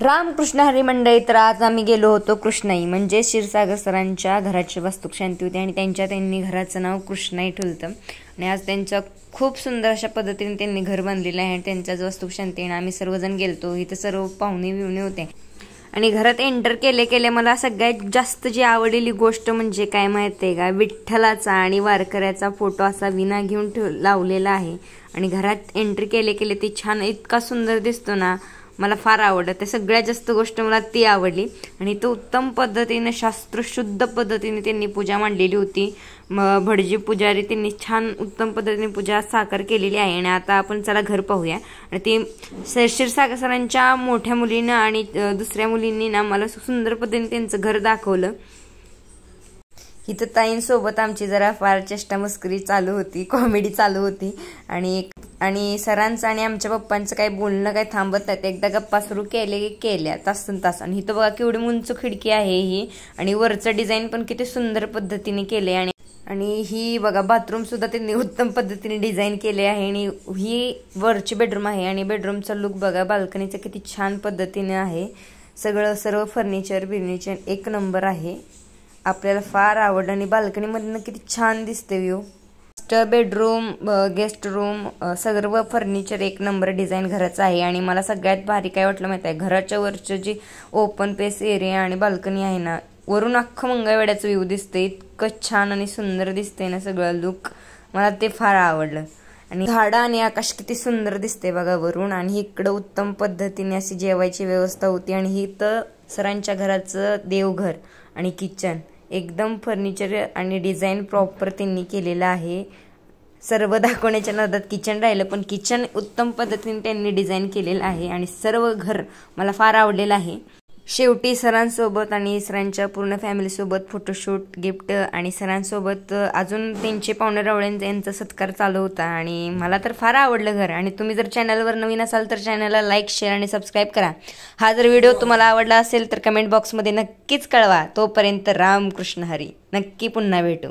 रामकृष्ण हरी मंडळी, तर आज आम्ही गेलो होतो कृष्णाई म्हणजे क्षीरसागर सरांच्या घराची वास्तुशांती होती आणि त्यांनी घराचं नाव कृष्णाई ठेवलं आणि आज त्यांच्या खूप सुंदर अशा पद्धतीने त्यांनी घर बांधलेलं आहे आणि त्यांच्याच वास्तुशांती आणि आम्ही सर्वजण गेलतो। इथं सर्व पाहुणे बिवणे होते आणि घरात एंटर केले मला सगळ्यात जास्त जी आवडलेली गोष्ट म्हणजे काय माहिती आहे का, विठ्ठलाचा आणि वारकऱ्याचा फोटो असा विना घेऊन लावलेला आहे आणि घरात एंट्री केले ते छान इतका सुंदर दिसतो ना, मला फार आवडलं। ते सगळ्यात जास्त गोष्ट मला ती आवडली आणि तो उत्तम पद्धतीने शास्त्रशुद्ध पद्धतीने त्यांनी पूजा मांडलेली होती। भटजी पुजारी त्यांनी छान उत्तम पद्धतीने पूजा साकार केलेली आहे आणि आता आपण चला घर पाहूया। आणि ते क्षीरसागर सरांच्या मोठ्या मुलीनं आणि दुसऱ्या मुलींनी ना मला सुंदर पद्धतीने त्यांचं घर दाखवलं। इथं ताईंसोबत आमची जरा फार चेष्टा मस्करी चालू होती, कॉमेडी चालू होती आणि सरांचं आणि आमच्या पप्पांचं काही बोलणं काही थांबत नाही। एकदा गप्पा सुरू केल्या तास आणि इथं बघा केवढी उंच खिडकी आहे ही आणि वरचं डिझाईन पण किती सुंदर पद्धतीने केले आणि ही बघा बाथरूम सुद्धा त्यांनी उत्तम पद्धतीने डिझाईन केले आहे आणि ही वरची बेडरूम आहे आणि बेडरूमचा लुक बघा बाल्कनीचा किती छान पद्धतीने आहे। सर्व फर्निचर एक नंबर आहे, आपल्याला फार आवडलं आणि बाल्कनीमधनं किती छान दिसते view. Master bedroom, guest room, सर्व फर्निचर एक नंबर डिझाईन घराचं आहे आणि मला सगळ्यात भारी काय वाटलं माहिती आहे, घराच्या वरचं जी ओपन पेस एरिया आणि बाल्कनी आहे ना, वरून अख्खं मंगळवेढ्याचं व्ह्यू दिसते, इतकं छान आणि सुंदर दिसते ना सगळं लुक, मला ते फार आवडलं। आणि झाडं आणि आकाश किती सुंदर दिसते बघा वरून आणि इकडं उत्तम पद्धतीने अशी जेवायची व्यवस्था होती आणि ही तर सरांच्या घराचं देवघर आणि किचन एकदम फर्निचर आणि डिझाईन प्रॉपर त्यांनी केलेलं आहे। सर्व दाखवण्याच्या नादात किचन राहिलं, पण किचन उत्तम पद्धतीने त्यांनी डिझाईन केलेलं आहे आणि सर्व घर मला फार आवडलेलं आहे। शेवटी सरांसोबत आणि सरांच्या पूर्ण फॅमिलीसोबत फोटोशूट, गिफ्ट आणि सरांसोबत अजून त्यांचे पाहुणे रावळ्यांचा यांचा सत्कार चालू होता आणि मला तर फार आवडलं घर। आणि तुम्ही जर चॅनलवर नवीन असाल तर चॅनलला लाईक, शेअर आणि सबस्क्राईब करा। हा जर व्हिडिओ तुम्हाला आवडला असेल तर कमेंट बॉक्समध्ये नक्कीच कळवा। तोपर्यंत रामकृष्ण हरी, नक्की पुन्हा भेटू।